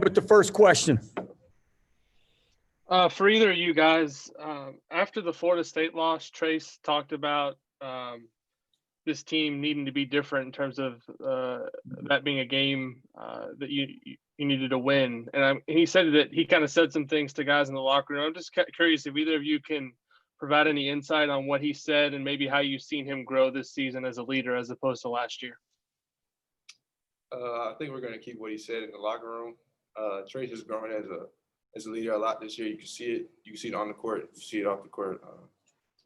with the first question. For either of you guys, after the Florida State loss, Trace talked about this team needing to be different in terms of that being a game that you needed to win. And he said that he kind of said some things to guys in the locker room. I'm just curious if either of you can provide any insight on what he said and maybe how you've seen him grow this season as a leader as opposed to last year. I think we're going to keep what he said in the locker room. Trace has grown as a leader a lot this year. You can see it. You can see it on the court. You see it off the court.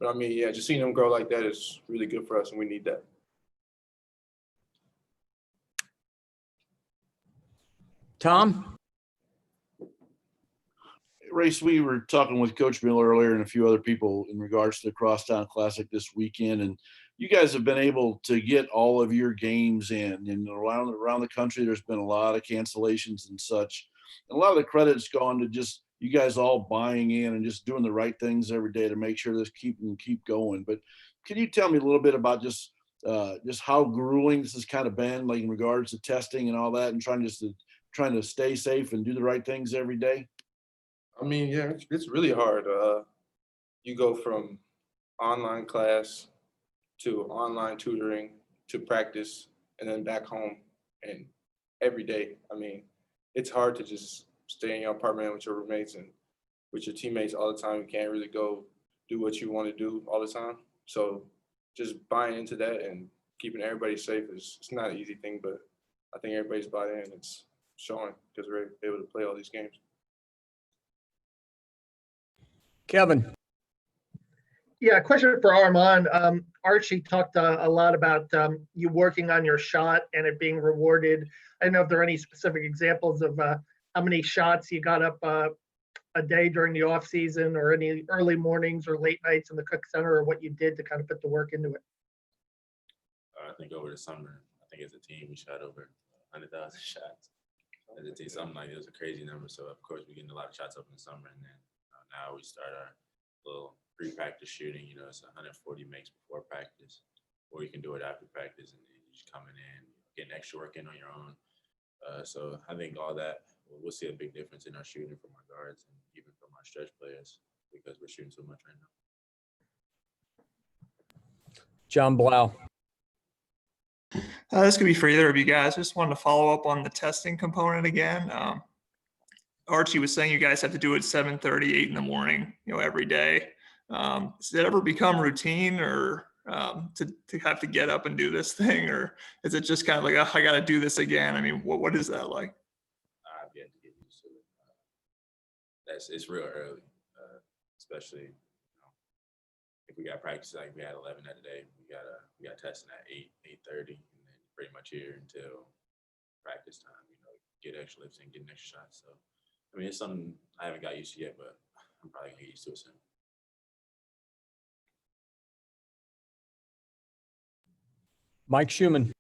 But, I mean, yeah, just seeing him grow like that is really good for us, and we need that. Tom? Race, we were talking with Coach Miller earlier and a few other people in regards to the Crosstown Classic this weekend, and you guys have been able to get all of your games in. And around the country, there's been a lot of cancellations and such. And a lot of the credit's gone to just you guys all buying in and just doing the right things every day to make sure this keep going. But can you tell me a little bit about just how grueling this has kind of been, like in regards to testing and all that, and trying to stay safe and do the right things every day? I mean, yeah, it's really hard. You go from online class to online tutoring to practice and then back home and every day. I mean, it's hard to just stay in your apartment with your roommates and with your teammates all the time. You can't really go do what you want to do all the time. So just buying into that and keeping everybody safe it's not an easy thing, but I think everybody's bought in. It's showing because we're able to play all these games. Kevin? Yeah, question for Armaan. Archie talked a lot about you working on your shot and it being rewarded. I don't know if there are any specific examples of how many shots you got up a day during the off season, or any early mornings or late nights in the Cook Center, or what you did to kind of put the work into it. I think over the summer, I think as a team, we shot over 100,000 shots. As a team, something like it was a crazy number. So of course we're getting a lot of shots up in the summer, and then now we start our little pre-practice shooting. You know, it's 140 makes before practice, or you can do it after practice, and then you're just coming in, getting extra work in on your own. So I think all that, we'll see a big difference in our shooting from our guards and even from our stretch players because we're shooting so much right now. John Blau. This could be for either of you guys. Just wanted to follow up on the testing component again. Archie was saying you guys have to do it 7:30, 8 in the morning, every day. Does it ever become routine, or to have to get up and do this thing, or is it just kind of like, oh, I got to do this again? I mean, what is that like? I've yet to get used to it. It's real early, especially if we got practice like we had 11 that day. We got testing at 8:30, and then pretty much here until practice time. Get extra lifts and get extra shots. So I mean, it's something I haven't got used to yet, but I'm probably gonna get used to it soon. Mike Schumann.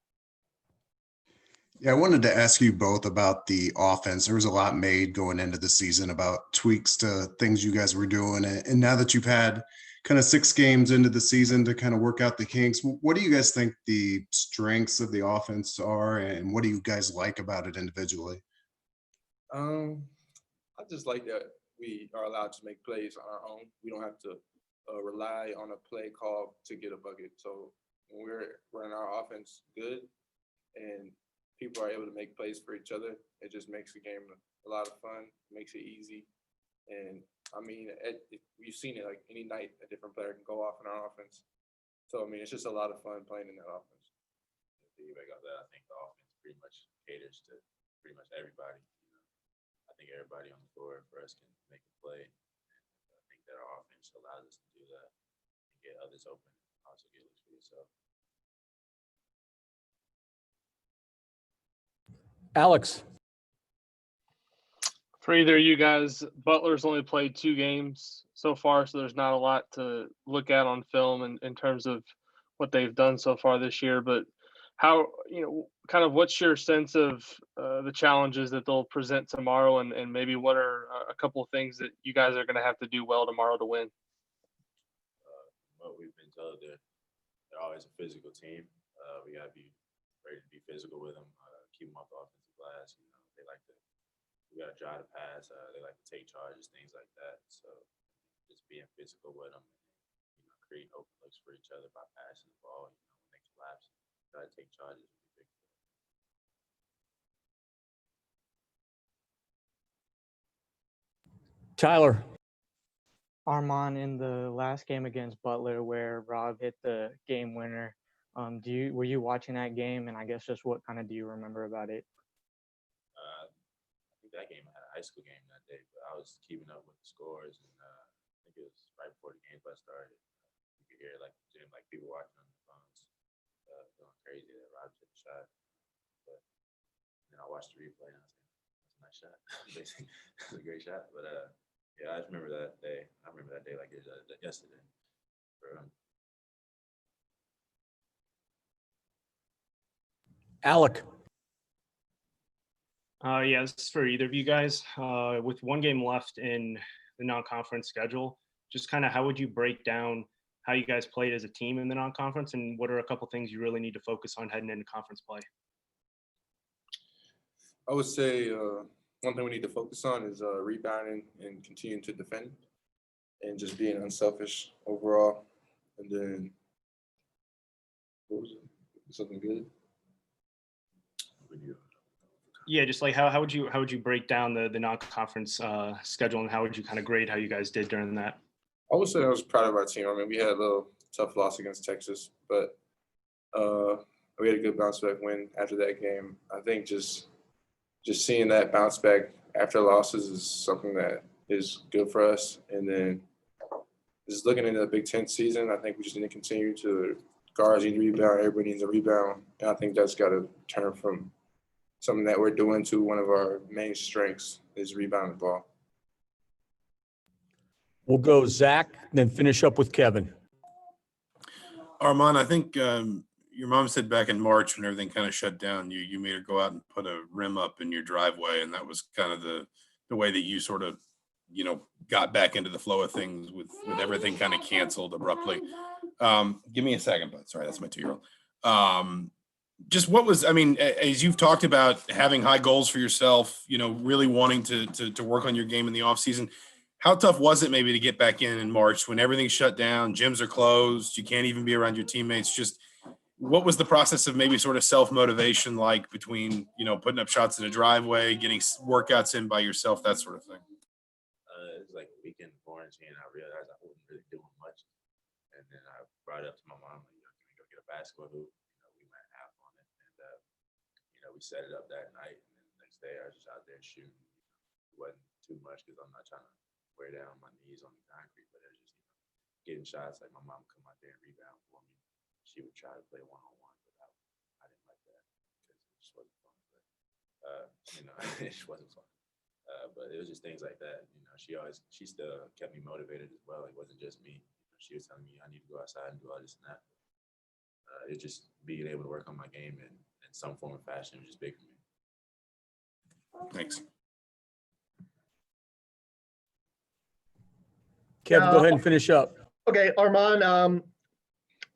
Yeah, I wanted to ask you both about the offense. There was a lot made going into the season about tweaks to things you guys were doing. And now that you've had kind of 6 games into the season to kind of work out the kinks, what do you guys think the strengths of the offense are, and what do you guys like about it individually? I just like that we are allowed to make plays on our own. We don't have to rely on a play call to get a bucket. So when we're running our offense good and people are able to make plays for each other, it just makes the game a lot of fun, makes it easy. And I mean, we've seen it like any night, a different player can go off in our offense. So I mean, it's just a lot of fun playing in that offense. I think the offense pretty much caters to pretty much everybody. I think everybody on the floor for us can make a play. And I think that our offense allows us to do that and get others open, also get looks for yourself. Alex. For either of you guys, Butler's only played 2 games so far, so there's not a lot to look at on film in terms of what they've done so far this year. But how, kind of what's your sense of the challenges that they'll present tomorrow, and maybe what are a couple of things that you guys are going to have to do well tomorrow to win? What we've been told, they're always a physical team. We got to be ready to be physical with them, keep them off the offensive glass. They like to we got to drive to pass. They like to take charges, things like that. So just being physical with them, creating open looks for each other by passing the ball. When they collapse, try to take charges. Tyler. Armaan, in the last game against Butler where Rob hit the game winner, were you watching that game? And I guess just what kind of do you remember about it? I think that game, I had a high school game that day, but I was keeping up with the scores, and I think it was right before the game started. You could hear like the gym, like people watching on the phones, going crazy that Rob hit the shot. But then I watched the replay and I was like, "That's a nice shot." Basically, it was a great shot. But yeah, I just remember that day. I remember that day like it was yesterday. Alec. Yeah, this is for either of you guys. With one game left in the non-conference schedule, just kind of how would you break down how you guys played as a team in the non-conference, and what are a couple things you really need to focus on heading into conference play? I would say one thing we need to focus on is rebounding and continuing to defend and just being unselfish overall. And then, what was it? Something good? Yeah, just like how would you break down the non-conference schedule, and how would you kind of grade how you guys did during that? I would say I was proud of our team. I mean, we had a little tough loss against Texas, but we had a good bounce back win after that game. I think just seeing that bounce back after losses is something that is good for us. And then just looking into the Big Ten season, I think we just need to continue to guards need to rebound, everybody needs a rebound. And I think that's got to turn from something that we're doing to one of our main strengths is rebounding the ball. We'll go Zach, then finish up with Kevin. Armaan, I think your mom said back in March when everything kind of shut down, you made her go out and put a rim up in your driveway, and that was kind of the way that you sort of, got back into the flow of things with everything kind of canceled abruptly. Give me a second, bud. Sorry, that's my 2-year-old. Just what was, as you've talked about having high goals for yourself, really wanting to work on your game in the off season. How tough was it maybe to get back in March when everything's shut down, gyms are closed, you can't even be around your teammates? Just what was the process of maybe sort of self-motivation like between, putting up shots in a driveway, getting workouts in by yourself, that sort of thing? It was like a weekend quarantine. I realized I wasn't really doing much. And then I brought it up to my mom, like, can we go get a basketball hoop? We went half on it. And, we set it up that night. And then the next day I was just out there shooting. It wasn't too much because I'm not trying to wear down my knees on the concrete, but it was just getting shots. Like my mom would come out there and rebound for me. She would try to play one-on-one, but I didn't like that because it just wasn't fun. But it just wasn't fun. But it was just things like that. She still kept me motivated as well. It wasn't just me. She was telling me I need to go outside and do all this and that. It just being able to work on my game in some form or fashion was just big for me. Thanks. Kev, go ahead and finish up. Okay, Armaan,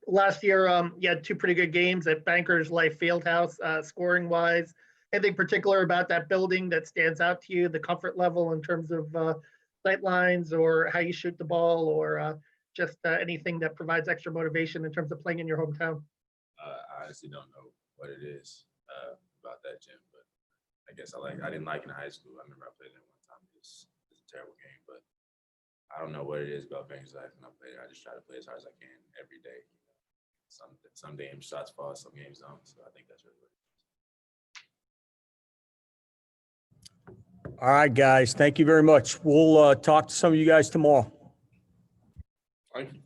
last year you had two pretty good games at Bankers Life Fieldhouse, scoring wise. Anything particular about that building that stands out to you, the comfort level in terms of sight lines or how you shoot the ball, or just anything that provides extra motivation in terms of playing in your hometown? I honestly don't know what it is about that gym, but I guess I didn't like it in high school. I remember I played it one time. It's a terrible game, but I don't know what it is about Bankers Life when I play there. I just try to play as hard as I can every day. Some games shots fall, some games don't. So I think that's really what it is. All right, guys. Thank you very much. We'll talk to some of you guys tomorrow. Thank you.